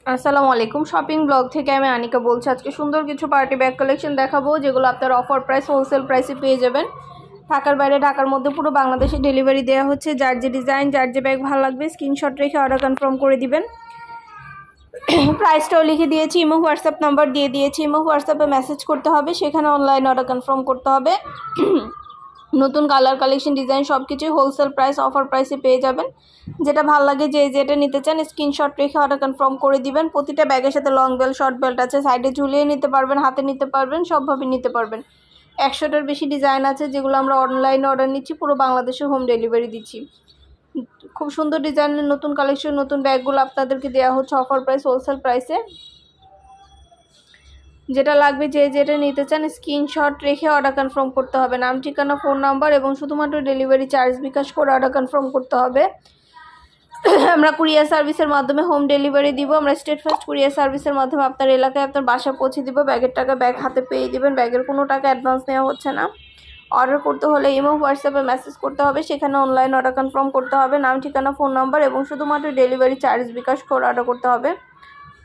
আসসালামু আলাইকুম shopping blog থেকে আমি আনিকা বলছি। আজকে সুন্দর কিছু পার্টি ব্যাগ কালেকশন দেখাবো যেগুলো আপনারা অফার প্রাইস হোলসেল প্রাইসে পেয়ে যাবেন। ঢাকার বাইরে ঢাকার মধ্যে পুরো বাংলাদেশে ডেলিভারি দেওয়া হচ্ছে। যার যে ডিজাইন যার যে ব্যাগ ভালো লাগবে স্ক্রিনশট রেখে অর্ডার কনফার্ম করে দিবেন। প্রাইসটাও লিখে দিয়েছি, ইমো হোয়াটসঅ্যাপ নাম্বার দিয়ে দিয়েছি। ইমো হোয়াটসঅ্যাপে মেসেজ করতে হবে, সেখানে অনলাইন অর্ডার কনফার্ম করতে হবে। নতুন কালার কালেকশন ডিজাইন সব কিছুই হোলসেল প্রাইস অফার প্রাইসে পেয়ে যাবেন। যেটা ভালো লাগে যে যেটা নিতে চান স্ক্রিনশট রেখে অর্ডার কনফার্ম করে দিবেন। প্রতিটা ব্যাগের সাথে লং বেল্ট শর্ট বেল্ট আছে, সাইডে ঝুলিয়ে নিতে পারবেন, হাতে নিতে পারবেন, সবভাবে নিতে পারবেন। 100টার বেশি ডিজাইন আছে যেগুলো আমরা অনলাইনে অর্ডার নিচ্ছি, পুরো বাংলাদেশে হোম ডেলিভারি দিচ্ছি। খুব সুন্দর ডিজাইনের নতুন কালেকশন নতুন ব্যাগগুলো আপনাদেরকে দেওয়া হচ্ছে অফার প্রাইস হোলসেল প্রাইসে। যেটা লাগবে যে যেটা নিতে চান স্ক্রিনশট রেখে অর্ডার কনফার্ম করতে হবে। নাম ঠিকানা ফোন নাম্বার এবং শুধুমাত্র ডেলিভারি চার্জ বিকাশ করে অর্ডার কনফার্ম করতে হবে। আমরা কুরিয়ার সার্ভিসের মাধ্যমে হোম ডেলিভারি দিব। আমরা স্টেট ফার্স্ট কুরিয়ার সার্ভিসের মাধ্যমে আপনার এলাকায় আপনার বাসা পৌঁছে দিব। ব্যাগের টাকা ব্যাগ হাতে পেয়ে দিবেন, ব্যাগের কোনো টাকা অ্যাডভান্স নেওয়া হচ্ছে না। অর্ডার করতে হলে ইমো হোয়াটসঅ্যাপে মেসেজ করতে হবে, সেখানে অনলাইন অর্ডার কনফার্ম করতে হবে। নাম ঠিকানা ফোন নাম্বার এবং শুধুমাত্র ডেলিভারি চার্জ বিকাশ করে অর্ডার করতে হবে।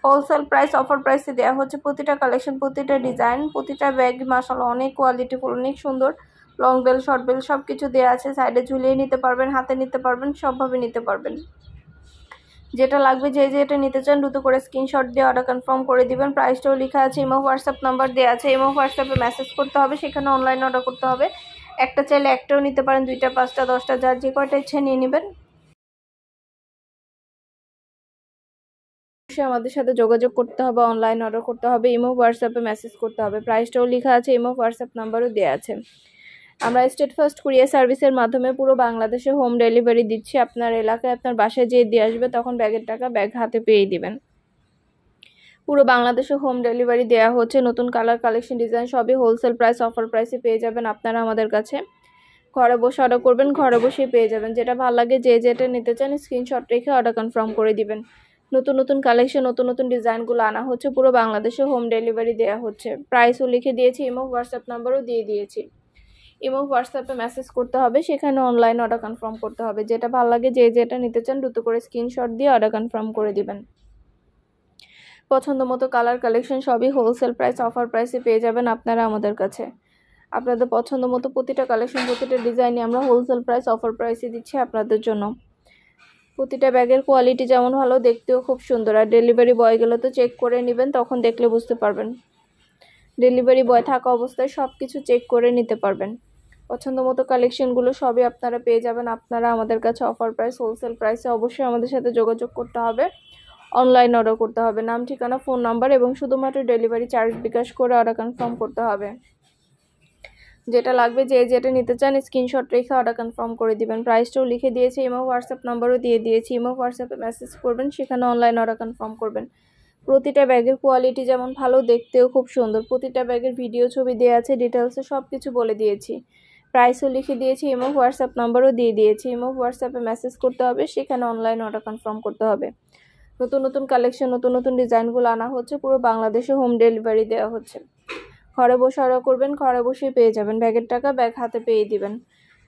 হোলসেল প্রাইস অফার প্রাইসে দেওয়া হচ্ছে প্রতিটা কালেকশন প্রতিটা ডিজাইন প্রতিটা ব্যাগ মাশাআল্লাহ অনেক কোয়ালিটিফুল অনেক সুন্দর। লং বেল শর্ট বেল সব কিছু দেওয়া আছে, সাইডে ঝুলিয়ে নিতে পারবেন, হাতে নিতে পারবেন, সবভাবে নিতে পারবেন। যেটা লাগবে যে যেটা নিতে চান দ্রুত করে স্ক্রিনশট দিয়ে অর্ডার কনফার্ম করে দিবেন। প্রাইসটাও লেখা আছে, ইমো হোয়াটসঅ্যাপ নাম্বার দেওয়া আছে। ইমো হোয়াটসঅ্যাপে মেসেজ করতে হবে, সেখানে অনলাইন অর্ডার করতে হবে। একটা চাইলে একটাও নিতে পারেন, 2টা 5টা 10টা যার যে কয়টা ইচ্ছে নিয়ে নেবেন। অবশ্যই আমাদের সাথে যোগাযোগ করতে হবে, অনলাইন অর্ডার করতে হবে, ইমো হোয়াটসঅ্যাপে মেসেজ করতে হবে। প্রাইসটাও লেখা আছে, ইমো হোয়াটসঅ্যাপ নাম্বারও দেওয়া আছে। আমরা স্টেট ফার্স্ট কুরিয়ার সার্ভিসের মাধ্যমে পুরো বাংলাদেশে হোম ডেলিভারি দিচ্ছি। আপনার এলাকায় আপনার বাসায় যেয়ে দিয়ে আসবে, তখন ব্যাগের টাকা ব্যাগ হাতে পেয়ে দিবেন। পুরো বাংলাদেশে হোম ডেলিভারি দেওয়া হচ্ছে। নতুন কালার কালেকশন ডিজাইন সবই হোলসেল প্রাইস অফার প্রাইসে পেয়ে যাবেন আপনারা আমাদের কাছে। ঘরে বসে অর্ডার করবেন, ঘরে বসেই পেয়ে যাবেন। যেটা ভালো লাগে যে যেটা নিতে চান স্ক্রিনশট রেখে অর্ডার কনফার্ম করে দিবেন। নতুন নতুন কালেকশন নতুন নতুন ডিজাইনগুলো আনা হচ্ছে, পুরো বাংলাদেশে হোম ডেলিভারি দেওয়া হচ্ছে। প্রাইসও লিখে দিয়েছি, ইমো হোয়াটসঅ্যাপ নাম্বারও দিয়ে দিয়েছি। ইমো হোয়াটসঅ্যাপে মেসেজ করতে হবে, সেখানে অনলাইন অর্ডার কনফার্ম করতে হবে। যেটা ভালো লাগে যে যেটা নিতে চান দ্রুত করে স্ক্রিনশট দিয়ে অর্ডার কনফার্ম করে দিবেন। পছন্দ মতো কালার কালেকশন সবই হোলসেল প্রাইস অফার প্রাইসে পেয়ে যাবেন আপনারা আমাদের কাছে। আপনাদের পছন্দ মতো প্রতিটা কালেকশন প্রতিটা ডিজাইনই আমরা হোলসেল প্রাইস অফার প্রাইসে দিচ্ছি আপনাদের জন্য। প্রতিটা ব্যাগের কোয়ালিটি যেমন ভালো, দেখতেও খুব সুন্দর। আর ডেলিভারি বয়গুলো তো চেক করে নেবেন, তখন দেখলে বুঝতে পারবেন। ডেলিভারি বয় থাকা অবস্থায় সব কিছু চেক করে নিতে পারবেন। পছন্দ মতো কালেকশনগুলো সবই আপনারা পেয়ে যাবেন আপনারা আমাদের কাছে অফার প্রাইস হোলসেল প্রাইসে। অবশ্যই আমাদের সাথে যোগাযোগ করতে হবে, অনলাইন অর্ডার করতে হবে। নাম ঠিকানা ফোন নাম্বার এবং শুধুমাত্র ডেলিভারি চার্জ বিকাশ করে অর্ডার কনফার্ম করতে হবে। যেটা লাগবে যে যেটা নিতে চান স্ক্রিনশট রেখে অর্ডার কনফার্ম করে দিবেন। প্রাইসটাও লিখে দিয়েছি, ইমো হোয়াটসঅ্যাপ নাম্বারও দিয়ে দিয়েছি। ইমো হোয়াটসঅ্যাপে মেসেজ করবেন, সেখানে অনলাইন অর্ডার কনফার্ম করবেন। প্রতিটা ব্যাগের কোয়ালিটি যেমন ভালো, দেখতেও খুব সুন্দর। প্রতিটা ব্যাগের ভিডিও ছবি দেওয়া আছে, ডিটেলসে সব কিছু বলে দিয়েছি। প্রাইসও লিখে দিয়েছি, ইমো হোয়াটসঅ্যাপ নাম্বারও দিয়ে দিয়েছি। ইমো হোয়াটসঅ্যাপে মেসেজ করতে হবে, সেখানে অনলাইন অর্ডার কনফার্ম করতে হবে। নতুন নতুন কালেকশন নতুন নতুন ডিজাইনগুলো আনা হচ্ছে, পুরো বাংলাদেশে হোম ডেলিভারি দেওয়া হচ্ছে। ঘরে বসে অর্ডার করবেন, ঘরে বসেই পেয়ে যাবেন। ব্যাগের টাকা ব্যাগ হাতে পেয়ে দিবেন।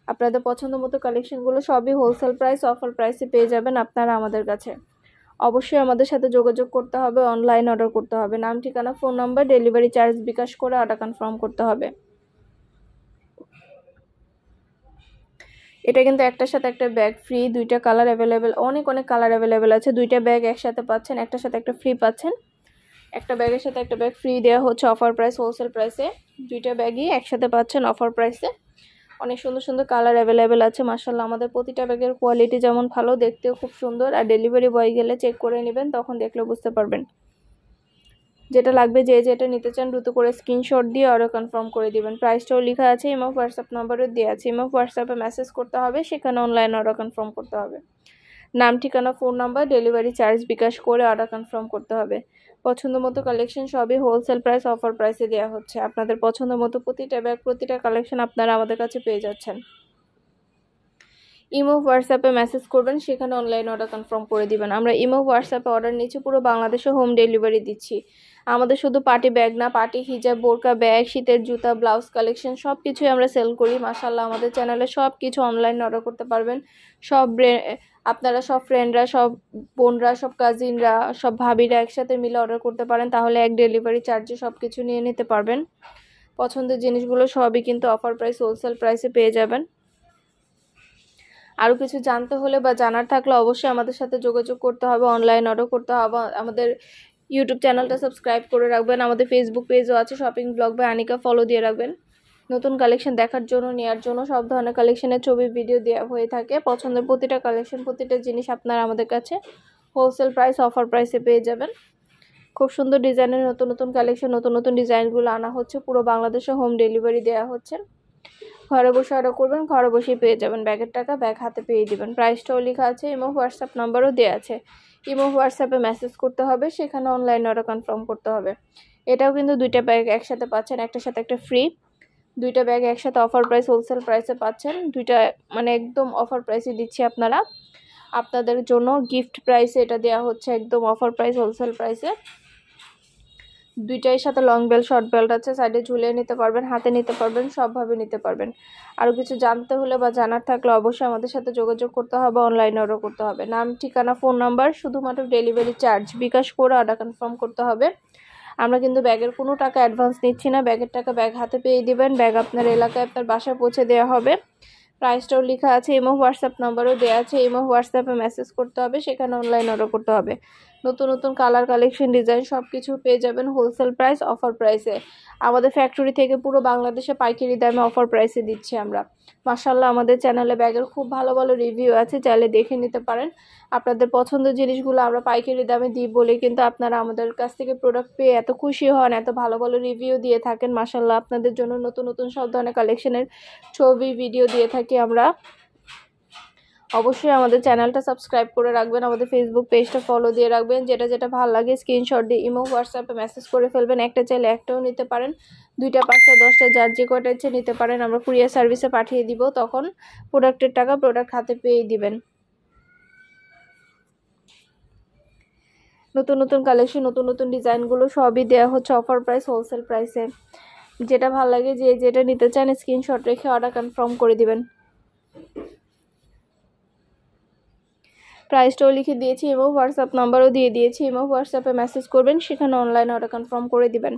আপনাদের পছন্দ মতো কালেকশনগুলো সবই হোলসেল প্রাইস অফার প্রাইসে পেয়ে যাবেন আপনারা আমাদের কাছে। অবশ্যই আমাদের সাথে যোগাযোগ করতে হবে, অনলাইন অর্ডার করতে হবে। নাম ঠিকানা ফোন নাম্বার ডেলিভারি চার্জ বিকাশ করে অর্ডার কনফার্ম করতে হবে। এটা কিন্তু একটার সাথে একটা ব্যাগ ফ্রি, 2টা কালার অ্যাভেলেবেল, অনেক অনেক কালার অ্যাভেলেবেল আছে। 2টা ব্যাগ একসাথে পাচ্ছেন, একটার সাথে একটা ফ্রি পাচ্ছেন। একটা ব্যাগের সাথে একটা ব্যাগ ফ্রি দেওয়া হচ্ছে অফার প্রাইস হোলসেল প্রাইসে। 2টা ব্যাগই একসাথে পাচ্ছেন অফার প্রাইসে। অনেক সুন্দর সুন্দর কালার অ্যাভেলেবেল আছে মাশাআল্লাহ। আমাদের প্রতিটা ব্যাগের কোয়ালিটি যেমন ভালো, দেখতেও খুব সুন্দর। আর ডেলিভারি বয় গেলে চেক করে নেবেন, তখন দেখলে বুঝতে পারবেন। যেটা লাগবে যে যেটা নিতে চান দ্রুত করে স্ক্রিনশট দিয়ে অর্ডার কনফার্ম করে দিবেন। প্রাইসটাও লেখা আছে, ইমো হোয়াটসঅ্যাপ নাম্বারও দেওয়া আছে। ইমো হোয়াটসঅ্যাপে মেসেজ করতে হবে, সেখানে অনলাইন অর্ডার কনফার্ম করতে হবে। নাম ঠিকানা ফোন নাম্বার ডেলিভারি চার্জ বিকাশ করে অর্ডার কনফার্ম করতে হবে। পছন্দ মতো কালেকশন সবই হোলসেল প্রাইস অফার প্রাইসে দেওয়া হচ্ছে। আপনাদের পছন্দ মতো প্রতিটা ব্যাগ প্রতিটা কালেকশন আপনারা আমাদের কাছে পেয়ে যাচ্ছেন। ইমো হোয়াটসঅ্যাপে মেসেজ করবেন, সেখানে অনলাইন অর্ডার কনফার্ম করে দিবেন। আমরা ইমো হোয়াটসঅ্যাপে অর্ডার নিচ্ছি, পুরো বাংলাদেশে হোম ডেলিভারি দিচ্ছি। আমাদের শুধু পার্টি ব্যাগ না, পার্টি হিজাব, বোরকা ব্যাগ, শীতের জুতা, ব্লাউজ কালেকশন সব কিছুই আমরা সেল করি। মাশাআল্লাহ, আমাদের চ্যানেলে সব কিছু অনলাইন অর্ডার করতে পারবেন। সব আপনারা সব ফ্রেন্ডরা, সব বোনরা, সব কাজিনরা, সব ভাবিরা একসাথে মিলে অর্ডার করতে পারেন, তাহলে এক ডেলিভারি চার্জে সব কিছু নিয়ে নিতে পারবেন। পছন্দের জিনিসগুলো সবই কিন্তু অফার প্রাইস, হোলসেল প্রাইসে পেয়ে যাবেন। আরও কিছু জানতে হলে বা জানার থাকলে অবশ্যই আমাদের সাথে যোগাযোগ করতে হবে, অনলাইন অর্ডার করতে হবে। আমাদের ইউটিউব চ্যানেলটা সাবস্ক্রাইব করে রাখবেন, আমাদের ফেসবুক পেজও আছে shopping blog by Anika, follow দিয়ে রাখবেন। নতুন কালেকশন দেখার জন্য, নেওয়ার জন্য সব ধরনের কালেকশনের ছবি ভিডিও দেওয়া হয়ে থাকে। পছন্দের প্রতিটা কালেকশন, প্রতিটা জিনিস আপনারা আমাদের কাছে হোলসেল প্রাইস, অফার প্রাইসে পেয়ে যাবেন। খুব সুন্দর ডিজাইনের নতুন নতুন কালেকশন, নতুন নতুন ডিজাইনগুলো আনা হচ্ছে, পুরো বাংলাদেশে হোম ডেলিভারি দেওয়া হচ্ছে। ঘরে বসে অর্ডার করবেন, ঘরে বসেই পেয়ে যাবেন। ব্যাগের টাকা ব্যাগ হাতে পেয়ে দিবেন। প্রাইসটাও লেখা আছে, ইমো হোয়াটসঅ্যাপ নাম্বারও দেওয়া আছে। ইমো হোয়াটসঅ্যাপে মেসেজ করতে হবে, সেখানে অনলাইন অর্ডার কনফার্ম করতে হবে। এটাও কিন্তু দুইটা ব্যাগ একসাথে পাচ্ছেন, একটার সাথে একটা ফ্রি। দুইটা ব্যাগ একসাথে অফার প্রাইস, হোলসেল প্রাইসে পাচ্ছেন। দুইটা মানে একদম অফার প্রাইসে দিচ্ছি আপনারা, আপনাদের জন্য গিফট প্রাইসে এটা দেওয়া হচ্ছে, একদম অফার প্রাইস, হোলসেল প্রাইসে। দুইটাই সাথে লং বেল্ট, শর্ট বেল্ট আছে, সাইডে ঝুলিয়ে নিতে পারবেন, হাতে নিতে পারবেন, সবভাবে নিতে পারবেন। আরও কিছু জানতে হলে বা জানার থাকলে অবশ্যই আমাদের সাথে যোগাযোগ করতে হবে, অনলাইনে অর্ডার করতে হবে। নাম, ঠিকানা, ফোন নাম্বার, শুধুমাত্র ডেলিভারি চার্জ বিকাশ করে অর্ডার কনফার্ম করতে হবে। আমরা কিন্তু ব্যাগের কোনো টাকা অ্যাডভান্স নিচ্ছি না, ব্যাগের টাকা ব্যাগ হাতে পেয়ে দিবেন। ব্যাগ আপনার এলাকায়, আপনার বাসায় পৌঁছে দেওয়া হবে। প্রাইসটাও লেখা আছে, ইমো হোয়াটসঅ্যাপ নাম্বারও দেওয়া আছে। ইমো হোয়াটসঅ্যাপে মেসেজ করতে হবে, সেখানে অনলাইন অর্ডার করতে হবে। নতুন নতুন কালার, কালেকশন, ডিজাইন সব কিছু পেয়ে যাবেন হোলসেল প্রাইস, অফার প্রাইসে। আমাদের ফ্যাক্টরি থেকে পুরো বাংলাদেশে পাইকারি দামে অফার প্রাইসে দিচ্ছি আমরা। মাশাআল্লাহ, আমাদের চ্যানেলে ব্যাগের খুব ভালো ভালো রিভিউ আছে, চাইলে দেখে নিতে পারেন। আপনাদের পছন্দের জিনিসগুলো আমরা পাইকারি দামে দিই বলে কিন্তু আপনারা আমাদের কাছ থেকে প্রোডাক্ট পেয়ে এত খুশি হন, এত ভালো ভালো রিভিউ দিয়ে থাকেন। মাশাআল্লাহ, আপনাদের জন্য নতুন নতুন সব ধরনের কালেকশনের ছবি ভিডিও দিয়ে থাকি আমরা। অবশ্যই আমাদের চ্যানেলটা সাবস্ক্রাইব করে রাখবেন, আমাদের ফেসবুক পেজটা ফলো দিয়ে রাখবেন। যেটা যেটা ভালো লাগে স্ক্রিনশট দিয়ে ইমো হোয়াটসঅ্যাপে মেসেজ করে ফেলবেন। একটা চাইলে একটাও নিতে পারেন, 2টা, 5টা, 10টা, যার যে কয়টা ইচ্ছে নিতে পারেন। আমরা কুরিয়ার সার্ভিসে পাঠিয়ে দিব, তখন প্রোডাক্টের টাকা প্রোডাক্ট হাতে পেয়ে দিবেন। নতুন নতুন কালেকশন, নতুন নতুন ডিজাইনগুলো সবই দেওয়া হচ্ছে অফার প্রাইস, হোলসেল প্রাইসে। যেটা ভালো লাগে, যে যেটা নিতে চান স্ক্রিনশট রেখে অর্ডার কনফার্ম করে দিবেন। প্রাইসটাও লিখে দিয়েছি, এবং হোয়াটসঅ্যাপ নাম্বারও দিয়ে দিয়েছি। ইমো হোয়াটসঅ্যাপে মেসেজ করবেন, সেখানে অনলাইন অর্ডার কনফার্ম করে দিবেন।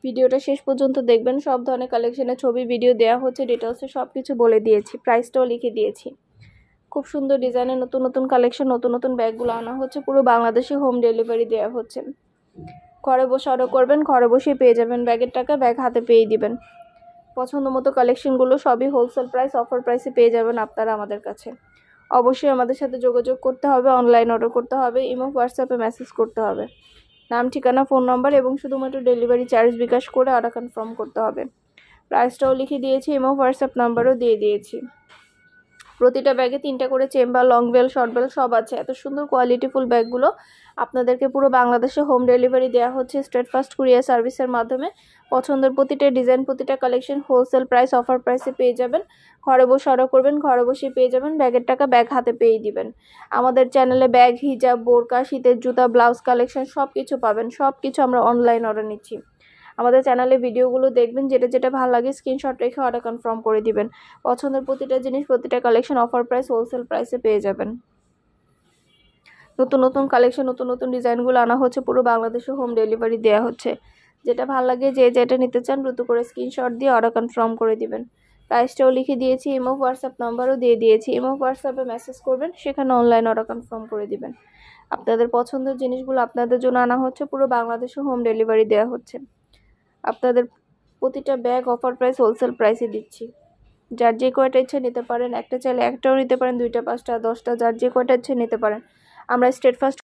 ভিডিওটা শেষ পর্যন্ত দেখবেন, সব ধরনের কালেকশনের ছবি ভিডিও দেওয়া হচ্ছে, ডিটেলসে সব কিছু বলে দিয়েছি, প্রাইসটাও লিখে দিয়েছি। খুব সুন্দর ডিজাইনের নতুন নতুন কালেকশন, নতুন নতুন ব্যাগগুলো আনা হচ্ছে, পুরো বাংলাদেশে হোম ডেলিভারি দেওয়া হচ্ছে। ঘরে বসে অর্ডার করবেন, ঘরে বসেই পেয়ে যাবেন। ব্যাগের টাকা ব্যাগ হাতে পেয়ে দিবেন। পছন্দ মতো কালেকশনগুলো সবই হোলসেল প্রাইস, অফার প্রাইসে পেয়ে যাবেন আপনারা আমাদের কাছে। অবশ্যই আমাদের সাথে যোগাযোগ করতে হবে, অনলাইন অর্ডার করতে হবে, ইমো হোয়াটসঅ্যাপে মেসেজ করতে হবে। নাম, ঠিকানা, ফোন নাম্বার এবং শুধুমাত্র ডেলিভারি চার্জ বিকাশ করে অর্ডার কনফার্ম করতে হবে। প্রাইসটাও লিখে দিয়েছি, ইমো হোয়াটসঅ্যাপ নাম্বারও দিয়ে দিয়েছি। প্রতিটা ব্যাগে 3টা করে chamber, long bell, short bell সব আছে। এত সুন্দর কোয়ালিটিফুল ব্যাগগুলো আপনাদেরকে পুরো বাংলাদেশে হোম ডেলিভারি দেওয়া হচ্ছে স্ট্রেট ফাস্ট কুরিয়ার সার্ভিসের মাধ্যমে। পছন্দের প্রতিটা ডিজাইন, প্রতিটা কালেকশন হোলসেল প্রাইস, অফার প্রাইসে পেয়ে যাবেন। ঘরে বসে অর্ডার করবেন, ঘরে বসে পেয়ে যাবেন। ব্যাগের টাকা ব্যাগ হাতে পেয়ে দিবেন। আমাদের চ্যানেলে ব্যাগ, হিজাব, বোরকা, শীতের জুতা, ব্লাউজ কালেকশন সব কিছু পাবেন। সব কিছু আমরা অনলাইন অর্ডার নিচ্ছি। আমাদের চ্যানেলে ভিডিওগুলো দেখবেন, যেটা যেটা ভালো লাগে স্ক্রিনশট রেখে অর্ডার কনফার্ম করে দিবেন। পছন্দের প্রতিটা জিনিস, প্রতিটা কালেকশন অফার প্রাইস, হোলসেল প্রাইসে পেয়ে যাবেন। নতুন নতুন কালেকশন, নতুন নতুন ডিজাইনগুলো আনা হচ্ছে, পুরো বাংলাদেশে হোম ডেলিভারি দেওয়া হচ্ছে। যেটা ভালো লাগে, যে যেটা নিতে চান দ্রুত করে স্ক্রিনশট দিয়ে অর্ডার কনফার্ম করে দিবেন। প্রাইসটাও লিখে দিয়েছি, ইমো হোয়াটসঅ্যাপ নাম্বারও দিয়ে দিয়েছি। ইমো হোয়াটসঅ্যাপে মেসেজ করবেন, সেখানে অনলাইন অর্ডার কনফার্ম করে দিবেন। আপনাদের পছন্দের জিনিসগুলো আপনাদের জন্য আনা হচ্ছে, পুরো বাংলাদেশে হোম ডেলিভারি দেওয়া হচ্ছে। আপনাদের প্রতিটা ব্যাগ অফার প্রাইস, হোলসেল প্রাইসে দিচ্ছি। যার যে কয়টা ইচ্ছে নিতে পারেন, একটা চাইলে একটাও নিতে পারেন, 2টা, 5টা, 10টা, যার যে কয়টা ইচ্ছে নিতে পারেন। আমরা স্ট্রেট ফাস্ট